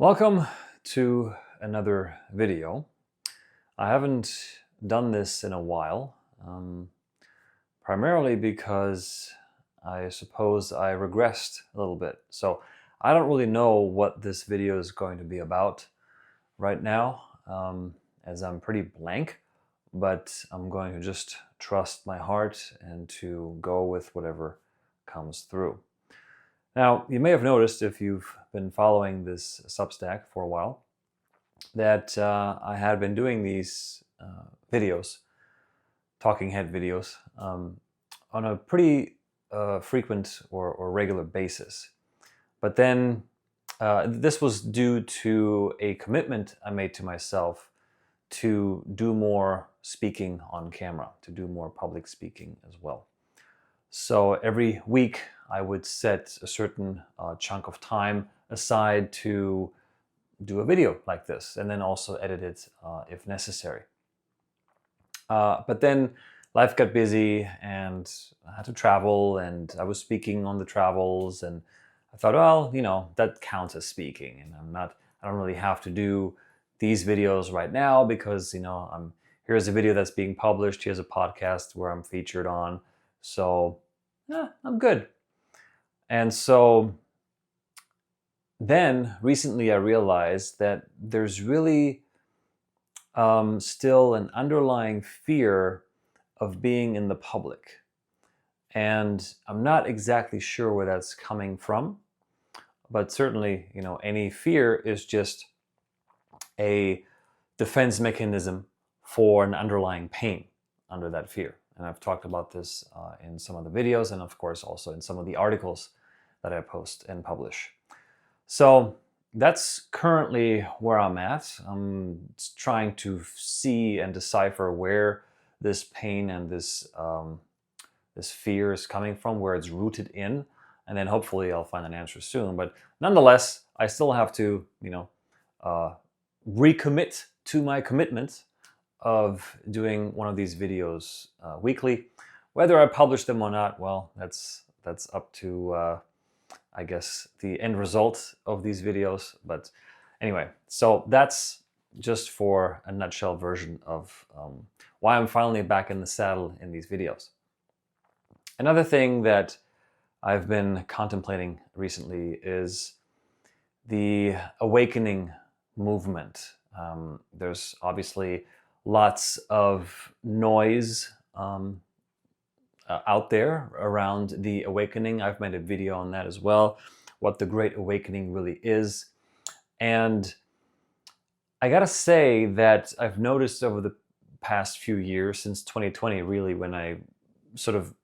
Welcome to another video. I haven't done this in a while, primarily because I suppose I regressed a little bit. So I don't really know what this video is going to be about right now, as I'm pretty blank, but I'm going to just trust my heart and to go with whatever comes through. Now, you may have noticed if you've been following this Substack for a while that I had been doing these videos, talking head videos, on a pretty frequent or regular basis. But then this was due to a commitment I made to myself to do more speaking on camera, to do more public speaking as well. So every week I would set a certain chunk of time aside to do a video like this and then also edit it if necessary. But then life got busy and I had to travel and I was speaking on the travels, and I thought, well, that counts as speaking, and I don't really have to do these videos right now because, here's a video that's being published, here's a podcast where I'm featured on. So I'm good. And so then recently I realized that there's really still an underlying fear of being in the public. And I'm not exactly sure where that's coming from, but certainly, any fear is just a defense mechanism for an underlying pain under that fear. And I've talked about this in some of the videos, and of course also in some of the articles that I post and publish. So that's currently where I'm at. I'm trying to see and decipher where this pain and this fear is coming from, where it's rooted in, and then hopefully I'll find an answer soon. But nonetheless, I still have to, recommit to my commitment of doing one of these videos weekly. Whether I publish them or not, well, that's up to I guess the end result of these videos. But anyway, so that's just for a nutshell version of why I'm finally back in the saddle in these videos. Another thing that I've been contemplating recently is the awakening movement. There's obviously lots of noise out there around the awakening. I've made a video on that as well, what the Great Awakening really is. And I gotta say that I've noticed over the past few years, since 2020 really, when I sort of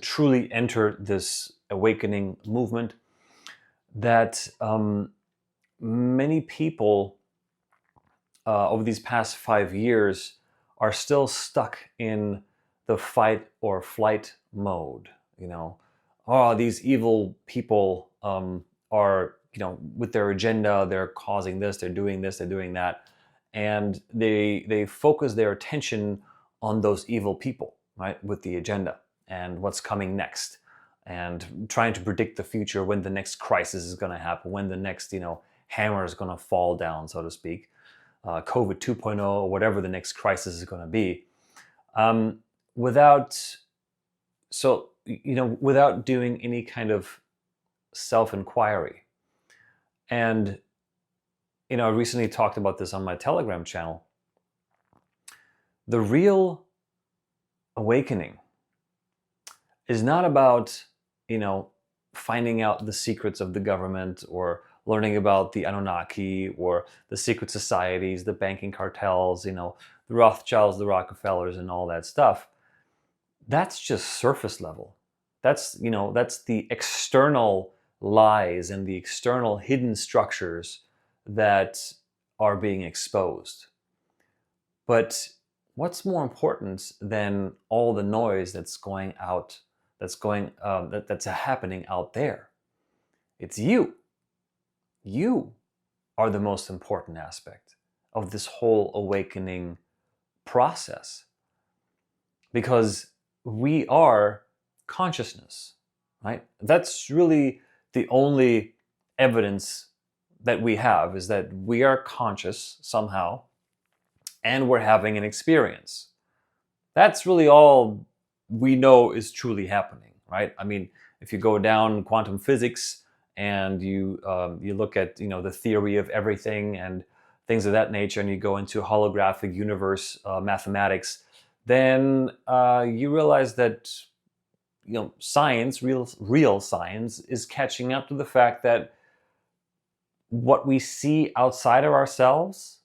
truly entered this awakening movement, that many people over these past 5 years are still stuck in the fight or flight mode. These evil people are, with their agenda, they're causing this, they're doing that, and they focus their attention on those evil people, right, with the agenda and what's coming next, and trying to predict the future, when the next crisis is going to happen, when the next hammer is going to fall down, so to speak, COVID 2.0 or whatever the next crisis is going to be. Without doing any kind of self-inquiry. And I recently talked about this on my Telegram channel. The real awakening is not about finding out the secrets of the government, or learning about the Anunnaki, or the secret societies, the banking cartels, the Rothschilds, the Rockefellers, and all that stuff. That's just surface level. That's the external lies and the external hidden structures that are being exposed. But what's more important than all the noise that's going out, that's happening out there? It's you. You are the most important aspect of this whole awakening process, because we are consciousness, right? That's really the only evidence that we have is that we are conscious somehow and we're having an experience. That's really all we know is truly happening, right? I mean, if you go down quantum physics and you look at the theory of everything and things of that nature, and you go into holographic universe mathematics, then you realize that science, real science, is catching up to the fact that what we see outside of ourselves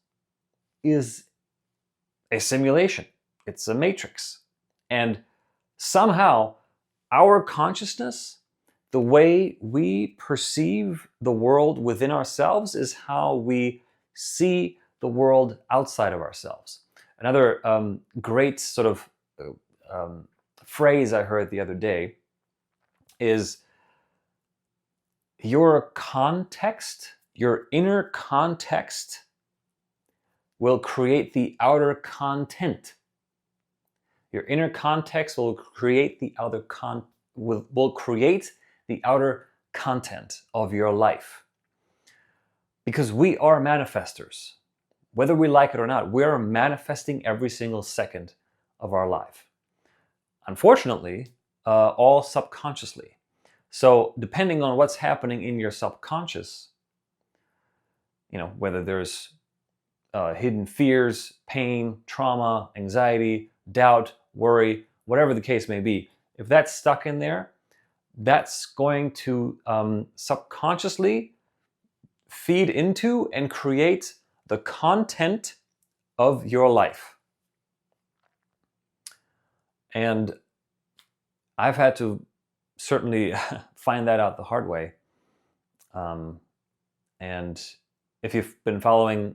is a simulation. It's a matrix. And somehow our consciousness, the way we perceive the world within ourselves, is how we see the world outside of ourselves. Another great sort of phrase I heard the other day is your context, your inner context will create the outer content. Your inner context will create the outer will create the outer content of your life. Because we are manifestors. Whether we like it or not, we are manifesting every single second of our life. Unfortunately, all subconsciously. So depending on what's happening in your subconscious, whether there's hidden fears, pain, trauma, anxiety, doubt, worry, whatever the case may be, if that's stuck in there, that's going to subconsciously feed into and create the content of your life. And I've had to certainly find that out the hard way. And if you've been following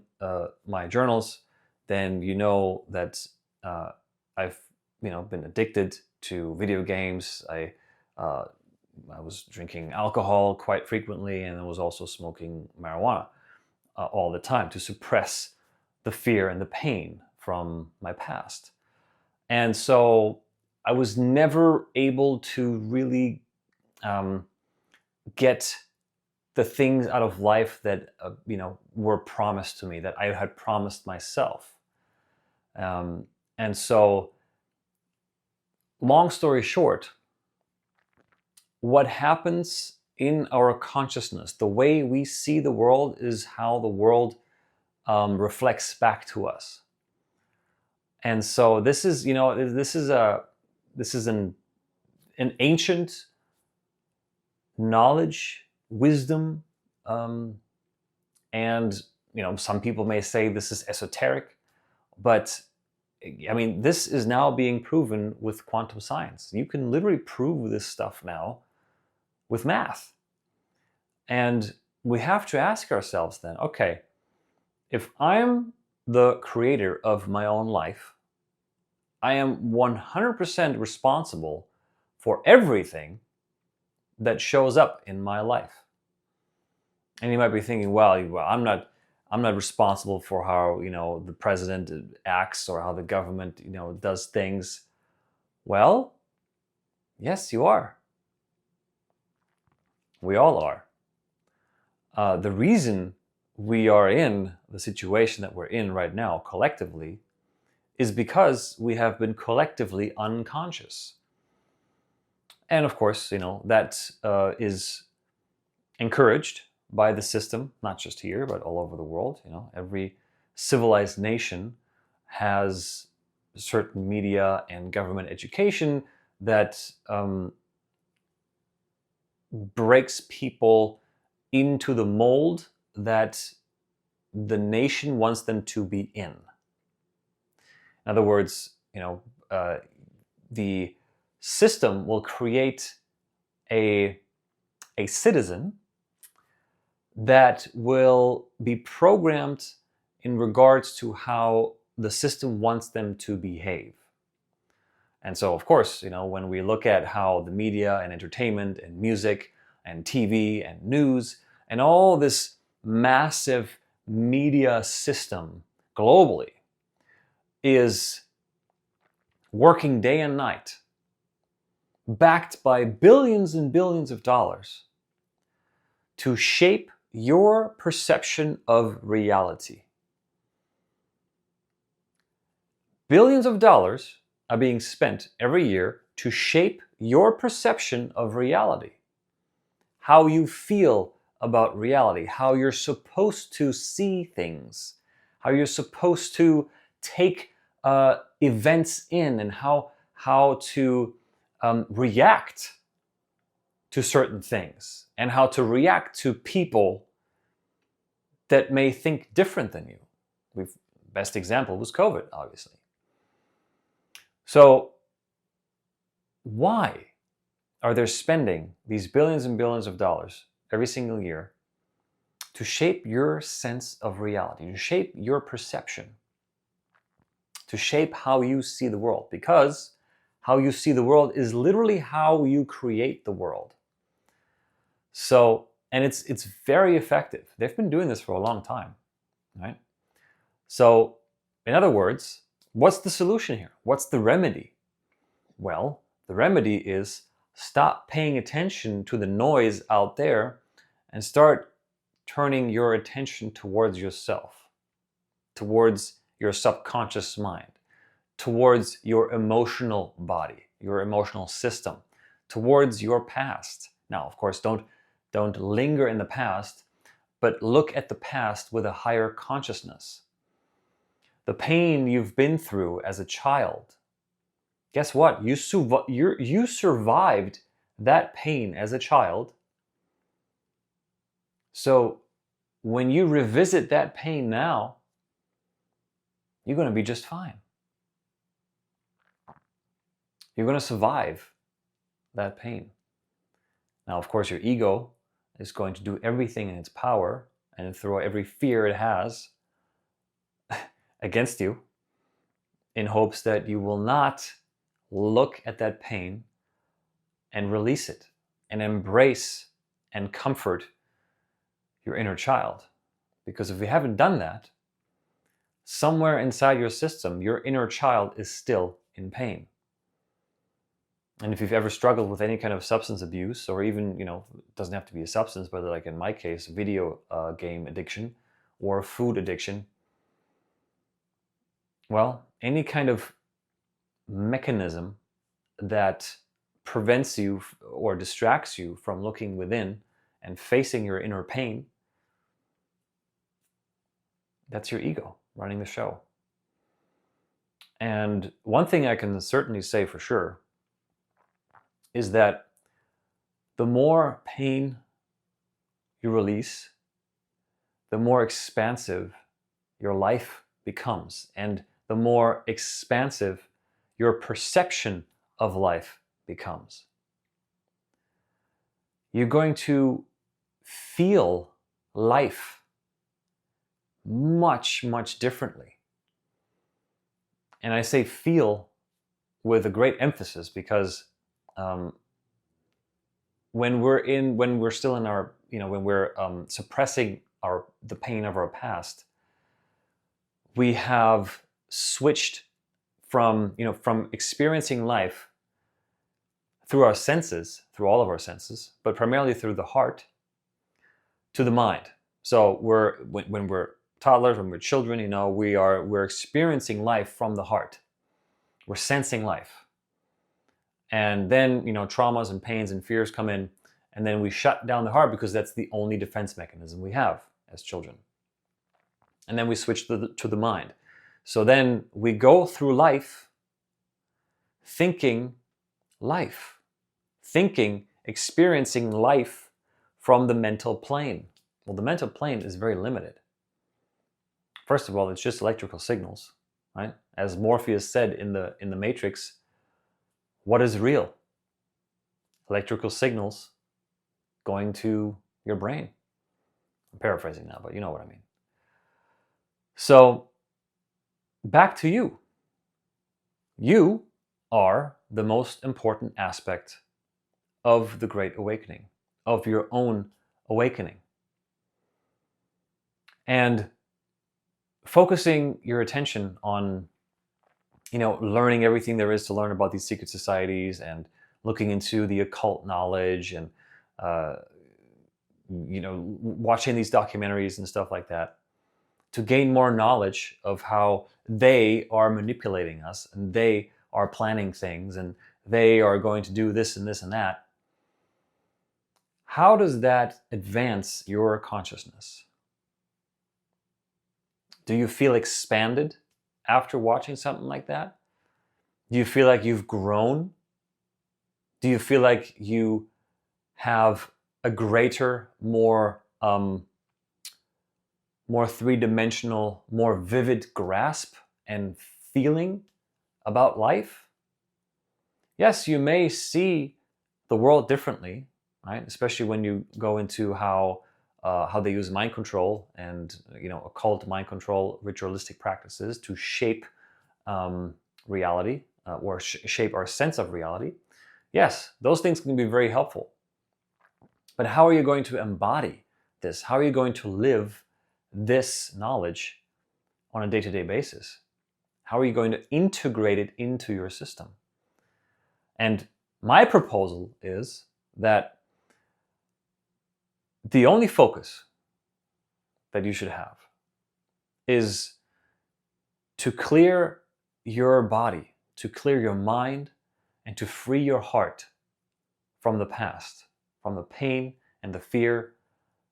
my journals, then you know that I've been addicted to video games. I was drinking alcohol quite frequently, and I was also smoking marijuana all the time to suppress the fear and the pain from my past. And so I was never able to really get the things out of life that were promised to me, that I had promised myself. And so, long story short, what happens in our consciousness, the way we see the world, is how the world reflects back to us. And so this is an ancient knowledge, wisdom, and some people may say this is esoteric, but I mean, this is now being proven with quantum science. You can literally prove this stuff now with math. And we have to ask ourselves then, okay, if I'm the creator of my own life, I am 100% responsible for everything that shows up in my life. And you might be thinking, well, I'm not responsible for how the president acts or how the government does things. Well, yes, you are. We all are. The reason we are in the situation that we're in right now collectively is because we have been collectively unconscious. And of course, that is encouraged by the system, not just here, but all over the world. Every civilized nation has certain media and government education that breaks people into the mold that the nation wants them to be in. In other words, the system will create a citizen that will be programmed in regards to how the system wants them to behave. And so, of course, when we look at how the media and entertainment and music and TV and news and all this massive media system globally is working day and night, backed by billions and billions of dollars, to shape your perception of reality. Billions of dollars are being spent every year to shape your perception of reality. How you feel about reality, how you're supposed to see things, how you're supposed to take events in, and how to react to certain things, and how to react to people that may think different than you. Best example was COVID, obviously. So why are they spending these billions and billions of dollars every single year to shape your sense of reality, to shape your perception, to shape how you see the world? Because how you see the world is literally how you create the world. So, and it's very effective. They've been doing this for a long time, right? So, in other words, what's the solution here? What's the remedy? Well, the remedy is stop paying attention to the noise out there and start turning your attention towards yourself, towards your subconscious mind, towards your emotional body, your emotional system, towards your past. Now, of course, don't linger in the past, but look at the past with a higher consciousness. The pain you've been through as a child, guess what? You survived that pain as a child. So when you revisit that pain now, you're going to be just fine. You're going to survive that pain. Now, of course, your ego is going to do everything in its power and throw every fear it has against you in hopes that you will not look at that pain and release it and embrace and comfort your inner child. Because if you haven't done that, somewhere inside your system, your inner child is still in pain. And if you've ever struggled with any kind of substance abuse, or even, it doesn't have to be a substance, but like in my case, video game addiction or food addiction, well, any kind of mechanism that prevents you or distracts you from looking within and facing your inner pain, that's your ego running the show. And one thing I can certainly say for sure is that the more pain you release, the more expansive your life becomes, and the more expansive your perception of life becomes. You're going to feel life much, much differently. And I say feel with a great emphasis because when we're still in our, when we're suppressing the pain of our past, we have switched from experiencing life through our senses, through all of our senses, but primarily through the heart, to the mind. So when we're toddlers, when we're children, we're experiencing life from the heart. We're sensing life. And then, traumas and pains and fears come in, and then we shut down the heart because that's the only defense mechanism we have as children. And then we switch to the mind. So then we go through life thinking life, experiencing life from the mental plane. Well, the mental plane is very limited. First of all, it's just electrical signals, right? As Morpheus said in the Matrix, what is real? Electrical signals going to your brain. I'm paraphrasing now, but you know what I mean. So, back to you. You are the most important aspect of the Great Awakening, of your own awakening. And focusing your attention on, learning everything there is to learn about these secret societies and looking into the occult knowledge and, watching these documentaries and stuff like that, to gain more knowledge of how they are manipulating us and they are planning things and they are going to do this and this and that. How does that advance your consciousness? Do you feel expanded after watching something like that? Do you feel like you've grown? Do you feel like you have a greater, more three-dimensional, more vivid grasp and feeling about life? Yes, you may see the world differently, right? Especially when you go into how they use mind control and occult mind control, ritualistic practices to shape reality or shape our sense of reality. Yes, those things can be very helpful. But how are you going to embody this? How are you going to live this knowledge on a day-to-day basis? How are you going to integrate it into your system? And my proposal is that the only focus that you should have is to clear your body, to clear your mind, and to free your heart from the past, from the pain and the fear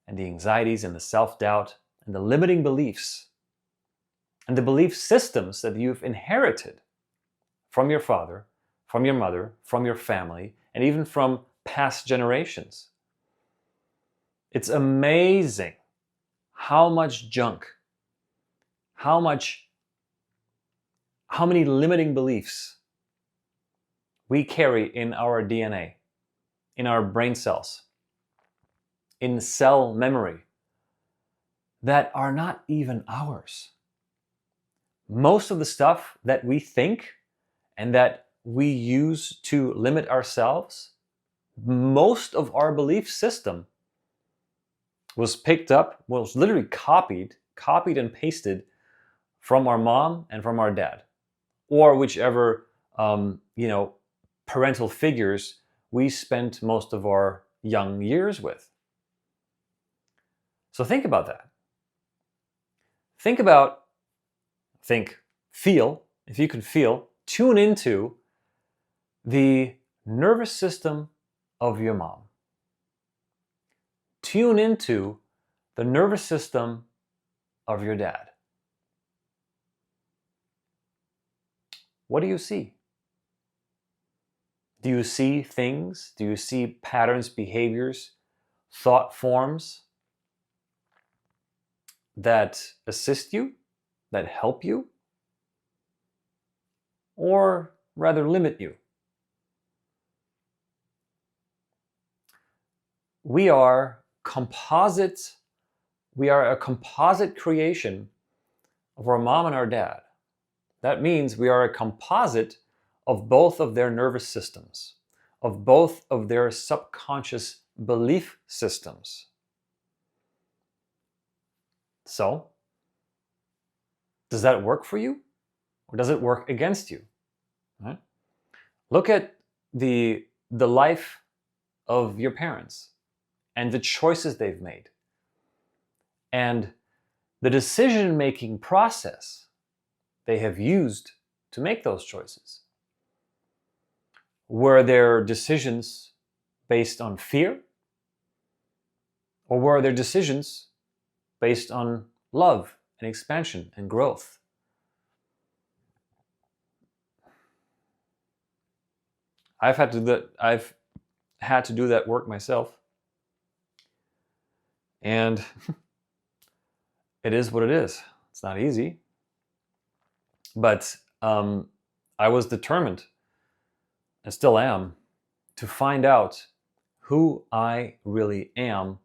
and the anxieties and the self-doubt and the limiting beliefs and the belief systems that you've inherited from your father, from your mother, from your family, and even from past generations. It's amazing how much junk, how many limiting beliefs we carry in our DNA, in our brain cells, in cell memory, that are not even ours. Most of the stuff that we think and that we use to limit ourselves, most of our belief system was picked up, was literally copied and pasted from our mom and from our dad, or whichever parental figures we spent most of our young years with. So think about that. Feel, if you can feel, tune into the nervous system of your mom. Tune into the nervous system of your dad. What do you see? Do you see things? Do you see patterns, behaviors, thought forms that assist you, that help you, or rather limit you? We are a composite creation of our mom and our dad. That means we are a composite of both of their nervous systems, of both of their subconscious belief systems. So, does that work for you? Or does it work against you? Right? Look at the life of your parents and the choices they've made and the decision-making process they have used to make those choices. Were their decisions based on fear? Or were their decisions based on love and expansion and growth? I've had to do that work myself. And it is what it is. It's not easy. But I was determined, and still am, to find out who I really am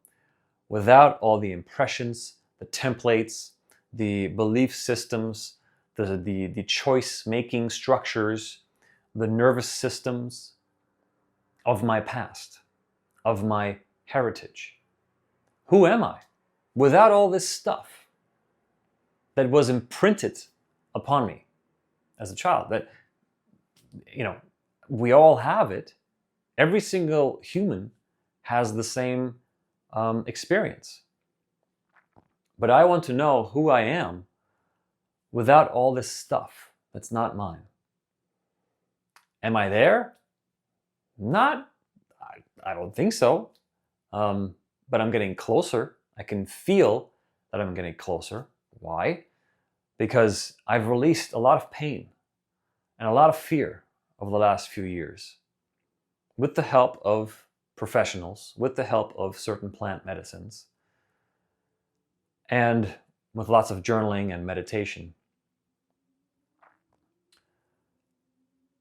without all the impressions, the templates, the belief systems, the choice-making structures, the nervous systems of my past, of my heritage. Who am I? Without all this stuff that was imprinted upon me as a child, that, we all have it. Every single human has the same experience. But I want to know who I am without all this stuff that's not mine. Am I there? Not, I don't think so. But I'm getting closer. I can feel that I'm getting closer. Why? Because I've released a lot of pain and a lot of fear over the last few years with the help of professionals, with the help of certain plant medicines, and with lots of journaling and meditation.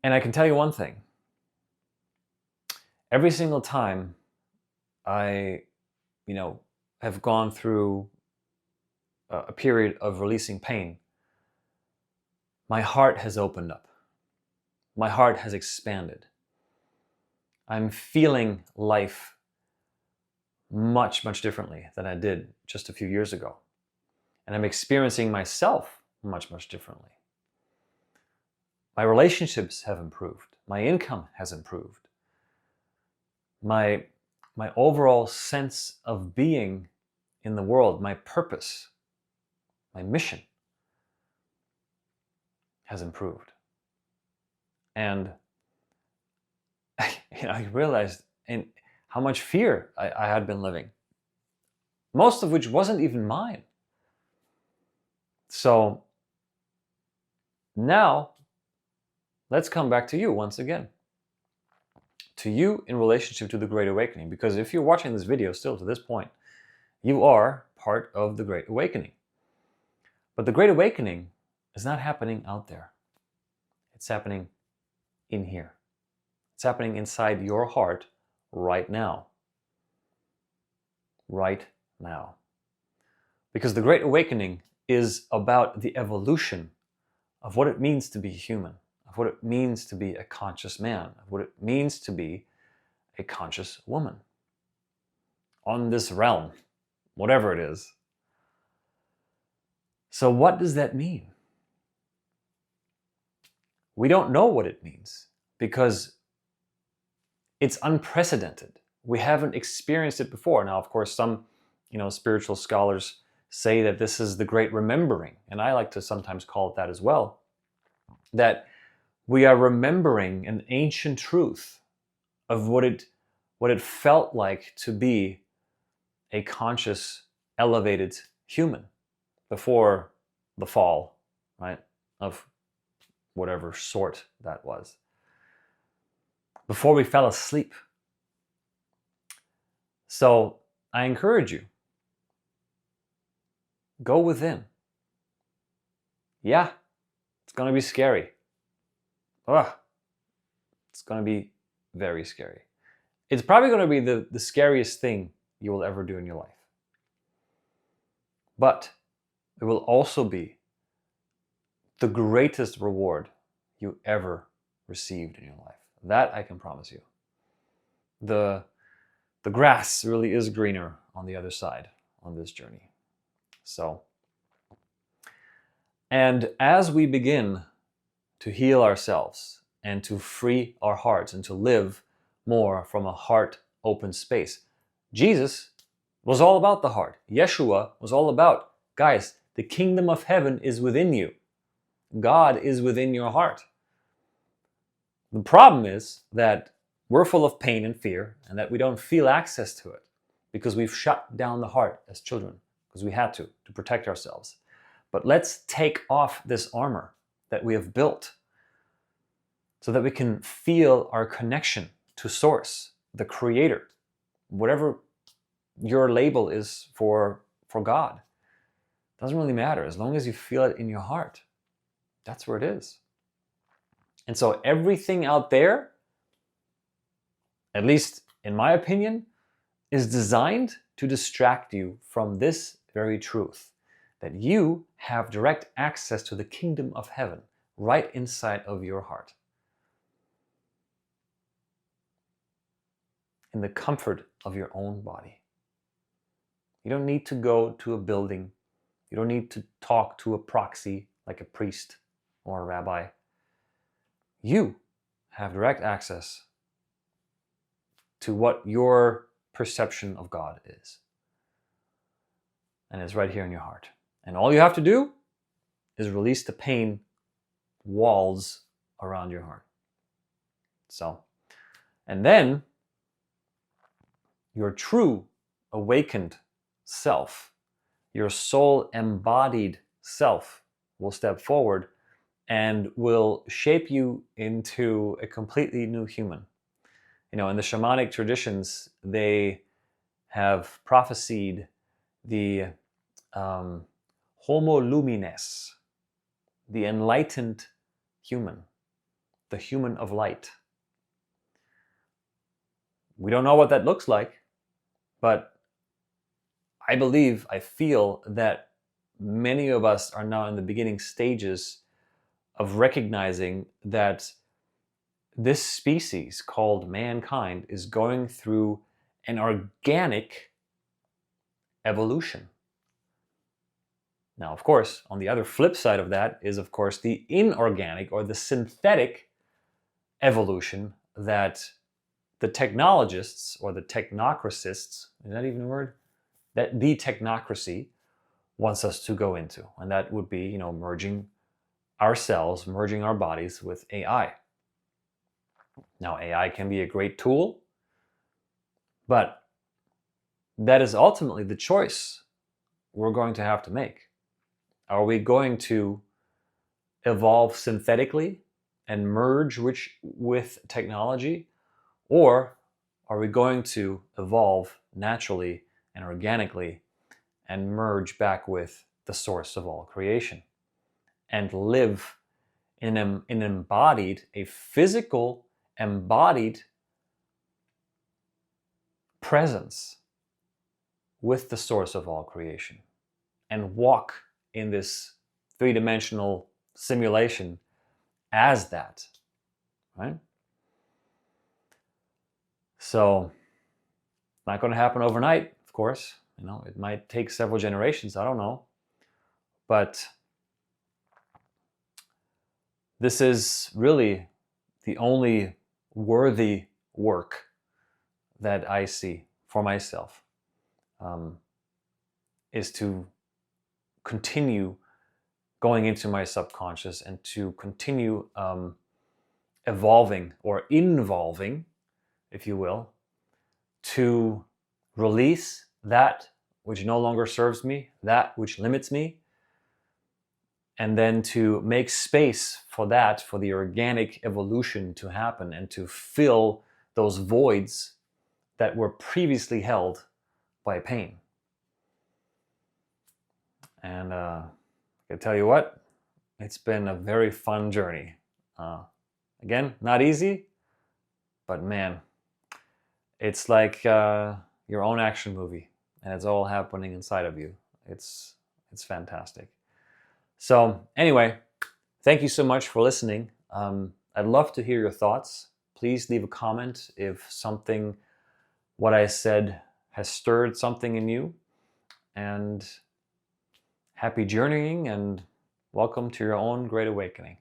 And I can tell you one thing. Every single time I, have gone through a period of releasing pain, my heart has opened up. My heart has expanded. I'm feeling life much, much differently than I did just a few years ago. And I'm experiencing myself much, much differently. My relationships have improved. My income has improved. My overall sense of being in the world, my purpose, my mission has improved. And I realized how much fear I had been living, most of which wasn't even mine. So now, let's come back to you once again. To you in relationship to the Great Awakening. Because if you're watching this video still to this point, you are part of the Great Awakening. But the Great Awakening is not happening out there. It's happening in here. It's happening inside your heart right now. Right now. Because the Great Awakening is about the evolution of what it means to be human, of what it means to be a conscious man, of what it means to be a conscious woman on this realm, whatever it is. So what does that mean? We don't know what it means because it's unprecedented. We haven't experienced it before. Now, of course, some, spiritual scholars say that this is the great remembering, and I like to sometimes call it that as well, that we are remembering an ancient truth of what it felt like to be a conscious, elevated human before the fall, right, of whatever sort that was. Before we fell asleep. So I encourage you, go within. Yeah, it's going to be scary. It's going to be very scary. It's probably going to be the scariest thing you will ever do in your life. But it will also be the greatest reward you ever received in your life. That I can promise you. The grass really is greener on the other side on this journey. So, and as we begin to heal ourselves and to free our hearts and to live more from a heart open space, Jesus was all about the heart. Yeshua was all about, guys, the kingdom of heaven is within you. God is within your heart. The problem is that we're full of pain and fear and that we don't feel access to it because we've shut down the heart as children because we had to protect ourselves. But let's take off this armor that we have built so that we can feel our connection to Source, the Creator, whatever your label is for God. Doesn't really matter as long as you feel it in your heart. That's where it is. And so everything out there, at least in my opinion, is designed to distract you from this very truth, that you have direct access to the kingdom of heaven right inside of your heart. In the comfort of your own body. You don't need to go to a building. You don't need to talk to a proxy like a priest or a rabbi. You have direct access to what your perception of God is. and it's right here in your heart. And all you have to do is release the pain walls around your heart. So, and then your true awakened self, your soul embodied self, will step forward and will shape you into a completely new human. You know, in the shamanic traditions, they have prophesied the Homo lumines, the enlightened human, the human of light. We don't know what that looks like, but I feel that many of us are now in the beginning stages of recognizing that this species called mankind is going through an organic evolution. Now, of course, on the other flip side of that is, of course, the inorganic or the synthetic evolution that the technologists or the technocracists, is that even a word? That the technocracy wants us to go into. And that would be, you know, merging ourselves, merging our bodies with AI. Now, AI can be a great tool, but that is ultimately the choice we're going to have to make. Are we going to evolve synthetically and merge with technology? Or are we going to evolve naturally and organically and merge back with the source of all creation and live in an embodied, a physical embodied presence with the source of all creation and walk in this three-dimensional simulation as that, right? So, not going to happen overnight, of course. You know, it might take several generations, I don't know. But this is really the only worthy work that I see for myself, is to continue going into my subconscious and to continue evolving or involving, if you will, to release that which no longer serves me, that which limits me, and then to make space for that, for the organic evolution to happen and to fill those voids that were previously held by pain. And I can tell you what, it's been a very fun journey. Again, not easy, but man, it's like your own action movie, and it's all happening inside of you. It's fantastic. So anyway, thank you so much for listening. I'd love to hear your thoughts. Please leave a comment if what I said has stirred something in you. And happy journeying, and welcome to your own great awakening.